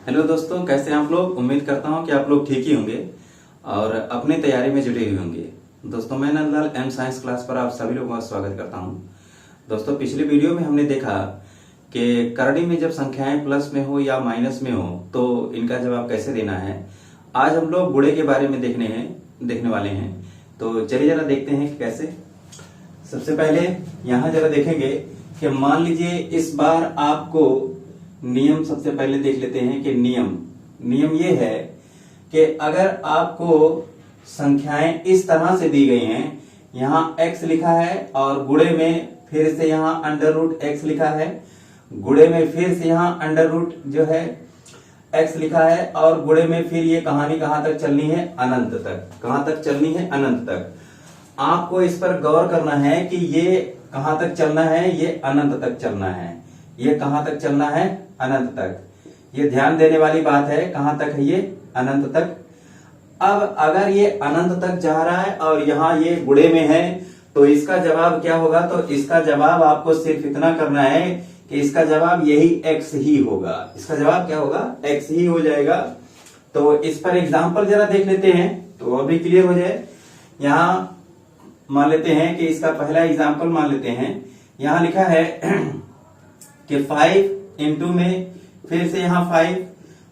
Hello दोस्तों, कैसे हैं आप लोग। उम्मीद करता हूं कि आप लोग ठीक ही होंगे और अपनी तैयारी में जुटे हुए होंगे। दोस्तों, मैं नंदलाल एम साइंस क्लास पर आप सभी लोगों का स्वागत करता हूं। दोस्तों, पिछली वीडियो में हमने देखा कि करड़ी में जब संख्याएं प्लस में हो या माइनस में हो तो इनका जवाब कैसे देना है। आज हम लोग गुणे के बारे में देखने वाले हैं। तो चलिए जरा देखते हैं कि कैसे। सबसे पहले यहाँ जरा देखेंगे कि मान लीजिए इस बार आपको नियम सबसे पहले देख लेते हैं कि नियम ये है कि अगर आपको संख्याएं इस तरह से दी गई हैं, यहाँ x लिखा है और गुणे में फिर से यहाँ अंडर रूट x लिखा है, गुणे में फिर से यहाँ अंडर रूट जो है x लिखा है और गुणे में फिर ये कहानी कहां तक चलनी है, अनंत तक। कहां तक चलनी है, अनंत तक। आपको इस पर गौर करना है कि ये कहां तक चलना है, ये अनंत तक चलना है। ये कहां तक चलना है, अनंत तक। ये ध्यान देने वाली बात है। कहां तक है ये, अनंत तक। अब अगर ये अनंत तक जा रहा है और यहाँ ये गुणे में है तो इसका जवाब क्या होगा। तो इसका जवाब आपको सिर्फ इतना करना है कि इसका जवाब यही x ही होगा। इसका जवाब क्या होगा, x ही हो जाएगा। तो इस पर एग्जाम्पल जरा देख लेते हैं तो और भी क्लियर हो जाए। यहाँ मान लेते हैं कि इसका पहला एग्जाम्पल मान लेते हैं। यहाँ लिखा है कि 5 इंटू में फिर से यहाँ 5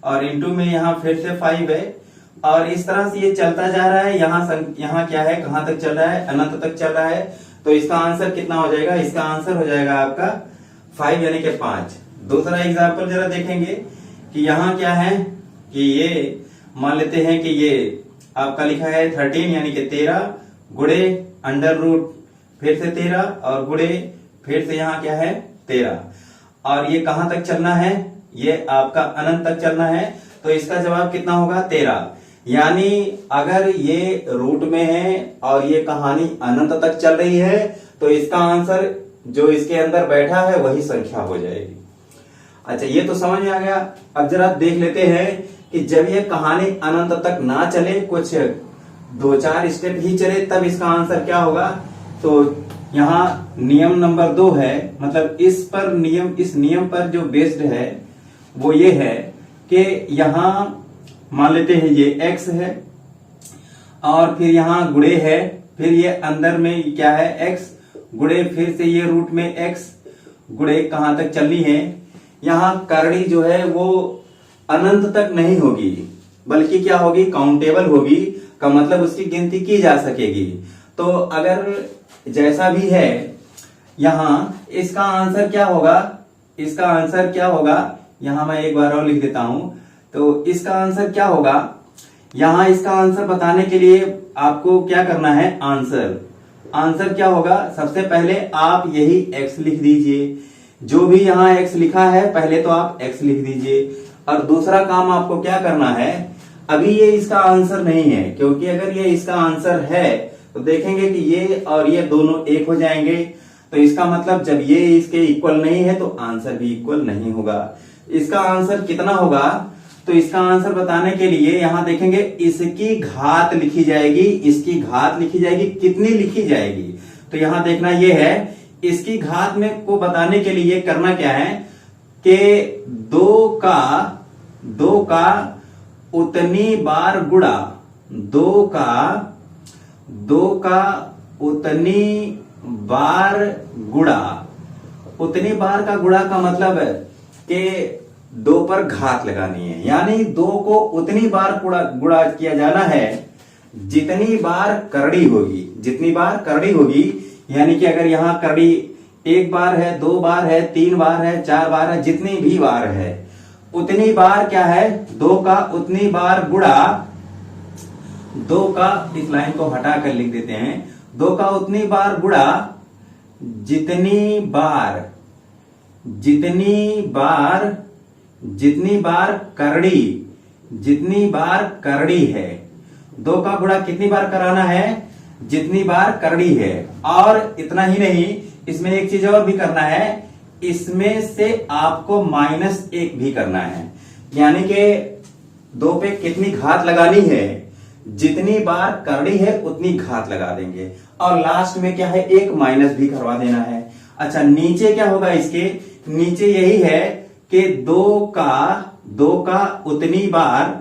और इंटू में यहाँ फिर से 5 है और इस तरह से ये चलता जा रहा है। यहाँ क्या है, कहां तक चल रहा है, अनंत तक चल रहा है। तो इसका आंसर कितना हो जाएगा, इसका आंसर हो जाएगा आपका 5 यानी कि 5। दूसरा एग्जाम्पल जरा देखेंगे कि यहाँ क्या है कि ये मान लेते हैं कि ये आपका लिखा है 13 यानी कि 13 गुणे अंडर रूट फिर से 13 और गुणे फिर से यहाँ क्या है 13 और ये कहां तक चलना है, ये आपका अनंत तक चलना है। तो इसका जवाब कितना होगा, 13। यानी अगर ये रूट में है और ये कहानी अनंत तक चल रही है तो इसका आंसर जो इसके अंदर बैठा है वही संख्या हो जाएगी। अच्छा, ये तो समझ में आ गया। अब जरा देख लेते हैं कि जब ये कहानी अनंत तक ना चले, कुछ 2-4 स्टेप ही चले, तब इसका आंसर क्या होगा। तो यहाँ नियम नंबर 2 है, मतलब इस नियम पर जो बेस्ड है वो ये है कि यहाँ मान लेते हैं ये x है और फिर यहाँ गुणे है, फिर ये अंदर में क्या है x गुणे फिर से ये रूट में x गुणे कहां तक चलनी है। यहाँ करड़ी जो है वो अनंत तक नहीं होगी बल्कि क्या होगी, काउंटेबल होगी। का मतलब उसकी गिनती की जा सकेगी। तो अगर जैसा भी है यहाँ इसका आंसर क्या होगा, इसका आंसर क्या होगा, यहाँ मैं एक बार और लिख देता हूं। तो इसका आंसर क्या होगा, यहाँ इसका आंसर बताने के लिए आपको क्या करना है, आंसर क्या होगा। सबसे पहले आप यही x लिख दीजिए, जो भी यहाँ x लिखा है पहले तो आप x लिख दीजिए। और दूसरा काम आपको क्या करना है, अभी ये इसका आंसर नहीं है, क्योंकि अगर ये इसका आंसर है तो देखेंगे कि ये और ये दोनों एक हो जाएंगे। तो इसका मतलब जब ये इसके इक्वल नहीं है तो आंसर भी इक्वल नहीं होगा। इसका आंसर कितना होगा, तो इसका आंसर बताने के लिए यहाँ देखेंगे इसकी घात लिखी जाएगी। इसकी घात लिखी जाएगी, कितनी लिखी जाएगी, तो यहाँ देखना ये है इसकी घात में को बताने के लिए करना क्या है कि 2 का उतनी बार गुणा, 2 का उतनी बार गुणा। उतनी बार का गुणा का मतलब है कि 2 पर घात लगानी है, यानी 2 को उतनी बार गुणा किया जाना है जितनी बार करड़ी होगी। जितनी बार करड़ी होगी यानी कि अगर यहाँ करड़ी 1 बार है, 2 बार है, 3 बार है, 4 बार है, जितनी भी बार है उतनी बार क्या है, 2 का उतनी बार गुणा। 2 का, इस लाइन को हटा कर लिख देते हैं, 2 का उतनी बार गुणा जितनी बार करड़ी है। 2 का गुणा कितनी बार कराना है, जितनी बार करड़ी है। और इतना ही नहीं, इसमें एक चीज और भी करना है, इसमें से आपको -1 भी करना है, यानी कि 2 पे कितनी घात लगानी है, जितनी बार करड़ी है उतनी घात लगा देंगे। और लास्ट में क्या है, एक माइनस भी करवा देना है। अच्छा, नीचे क्या होगा, इसके नीचे यही है कि दो का उतनी बार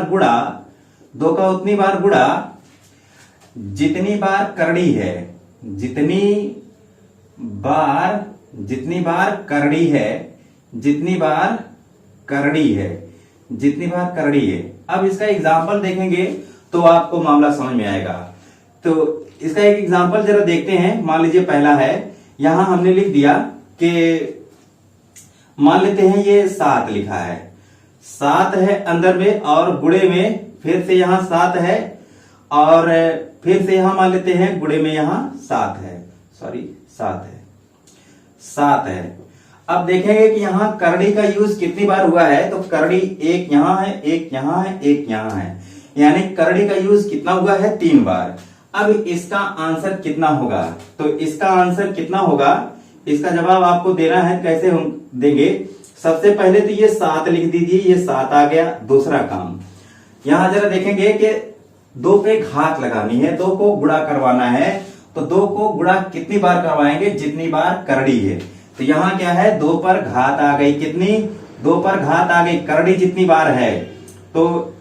गुणा, दो का उतनी बार गुणा जितनी बार करड़ी है, जितनी बार करड़ी है। अब इसका एग्जाम्पल देखेंगे तो आपको मामला समझ में आएगा। तो इसका एक एग्जाम्पल जरा देखते हैं। मान लीजिए पहला है, यहां हमने लिख दिया कि मान लेते हैं ये 7 लिखा है, 7 है अंदर में और गुणे में फिर से यहां 7 है और फिर से यहां मान लेते हैं गुणे में यहां 7 है। अब देखेंगे कि यहां करड़ी का यूज कितनी बार हुआ है। तो करड़ी एक यहां है, एक यहां है, एक यहां है, यानी करड़ी का यूज कितना हुआ है? 3 बार। अब इसका आंसर कितना होगा? तो इसका आंसर कितना होगा, इसका जवाब आपको देना है। कैसे हम देंगे? सबसे पहले तो ये 7 लिख दीजिए, ये 7 आ गया। दूसरा काम यहां जरा देखेंगे कि 2 पे घात लगानी है, 2 को गुणा करवाना है। तो 2 को गुणा कितनी बार करवाएंगे? जितनी बार करड़ी है। तो यहां क्या है? 2 पर घात आ गई। कितनी? 2 पर घात आ गई। करड़ी जितनी बार है तो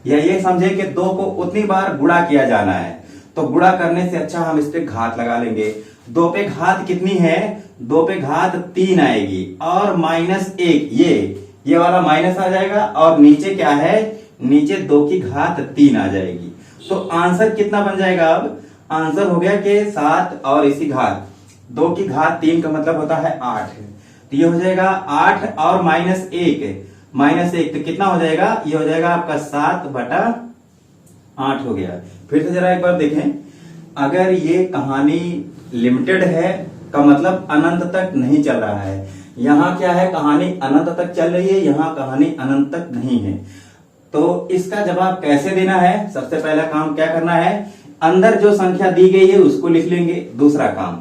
ये समझे कि 2 को उतनी बार गुणा किया जाना है। तो गुणा करने से अच्छा हम इस पे घात लगा लेंगे। 2 पे घात कितनी है? 2 पे घात 3 आएगी और -1 ये वाला माइनस आ जाएगा और नीचे क्या है? नीचे 2 की घात 3 आ जाएगी। तो आंसर कितना बन जाएगा? अब आंसर हो गया कि 7 और इसी घात 2 की घात 3 का मतलब होता है 8। तो ये हो जाएगा 8 और -1 तो कितना हो जाएगा? ये हो जाएगा आपका 7/8 हो गया। फिर से जरा एक बार देखें, अगर ये कहानी लिमिटेड है का मतलब अनंत तक नहीं चल रहा है। यहाँ क्या है? कहानी अनंत तक चल रही है, यहाँ कहानी अनंत तक नहीं है। तो इसका जवाब कैसे देना है? सबसे पहला काम क्या करना है? अंदर जो संख्या दी गई है उसको लिख लेंगे। दूसरा काम,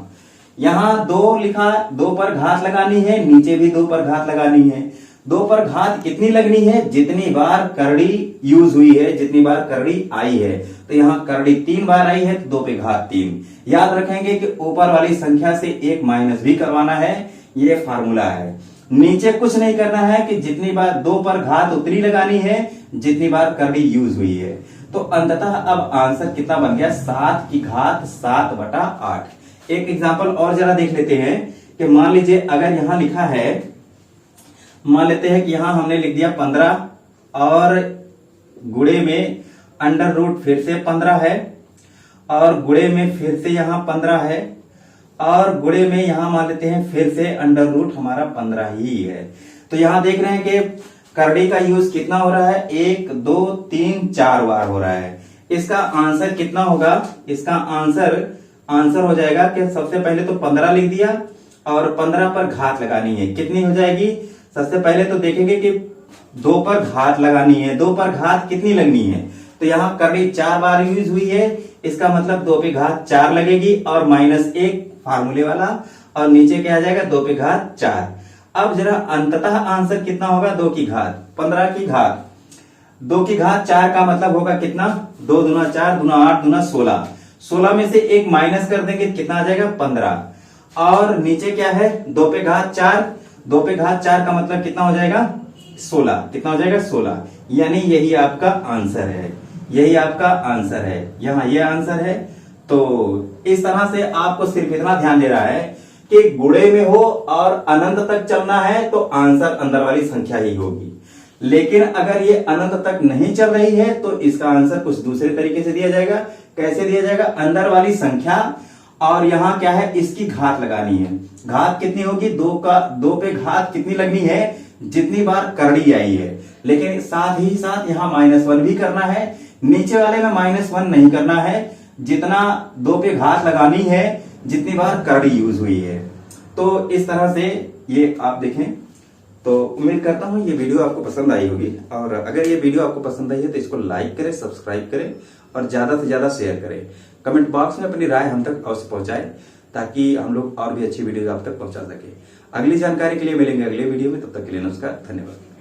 यहां 2 लिखा, 2 पर घात लगानी है, नीचे भी 2 पर घात लगानी है। 2 पर घात कितनी लगनी है? जितनी बार करड़ी यूज हुई है, जितनी बार करड़ी आई है। तो यहाँ करड़ी 3 बार आई है तो 2 पे घात 3। याद रखेंगे कि ऊपर वाली संख्या से एक माइनस भी करवाना है, ये फार्मूला है। नीचे कुछ नहीं करना है कि जितनी बार 2 पर घात उतनी लगानी है जितनी बार करड़ी यूज हुई है। तो अंततः अब आंसर कितना बन गया? 7 की घात 7/8। एक एग्जाम्पल और जरा देख लेते हैं कि मान लीजिए अगर यहां लिखा है, मान लेते हैं कि यहां हमने लिख दिया 15 और गुणे में अंडर रूट फिर से 15 है और गुणे में फिर से यहां 15 है और गुणे में यहां मान लेते हैं फिर से अंडर रूट हमारा 15 ही है। तो यहां देख रहे हैं कि करड़ी का यूज कितना हो रहा है? 1 2 3 4 बार हो रहा है। इसका आंसर कितना होगा? इसका आंसर हो जाएगा कि सबसे पहले तो 15 लिख दिया और 15 पर घात लगानी है। कितनी हो जाएगी? सबसे पहले तो देखेंगे कि 2 पर घात लगानी है। 2 पर घात कितनी लगनी है? तो यहाँ करड़ी 4 बार यूज हुई है, इसका मतलब 2 पे घात 4 लगेगी और -1 फार्मूले वाला और नीचे क्या आ जाएगा? 2 पे घात 4। अब जरा अंततः आंसर कितना होगा? 2 की घात 15 की घात 2 की घात 4 का मतलब होगा कितना? 2 दूना 4 दूना 8 दूना 16। 16 में से एक माइनस कर देंगे, कितना आ जाएगा? 15। और नीचे क्या है? 2 पे घात 4, 2 पे घात 4 का मतलब कितना हो जाएगा? 16। कितना हो जाएगा? 16। यानी यही आपका आंसर है, यही आपका आंसर है। यहाँ ये आंसर है। तो इस तरह से आपको सिर्फ इतना ध्यान दे रहा है कि गुणे में हो और अनंत तक चलना है तो आंसर अंदर वाली संख्या ही होगी। लेकिन अगर ये अनंत तक नहीं चल रही है तो इसका आंसर कुछ दूसरे तरीके से दिया जाएगा। कैसे दिया जाएगा? अंदर वाली संख्या और यहाँ क्या है? इसकी घात लगानी है। घात कितनी होगी? 2 पे घात कितनी लगनी है? जितनी बार करड़ी आई है। लेकिन साथ ही साथ यहाँ -1 भी करना है। नीचे वाले में -1 नहीं करना है, जितना 2 पे घात लगानी है जितनी बार करड़ी यूज हुई है। तो इस तरह से ये आप देखें। तो उम्मीद करता हूं ये वीडियो आपको पसंद आई होगी और अगर ये वीडियो आपको पसंद आई है तो इसको लाइक करें, सब्सक्राइब करें और ज्यादा से ज्यादा शेयर करें। कमेंट बॉक्स में अपनी राय हम तक अवश्य पहुंचाएं ताकि हम लोग और भी अच्छी वीडियो आप तक पहुंचा सके। अगली जानकारी के लिए मिलेंगे अगले वीडियो में, तब तक के लिए नमस्कार, धन्यवाद।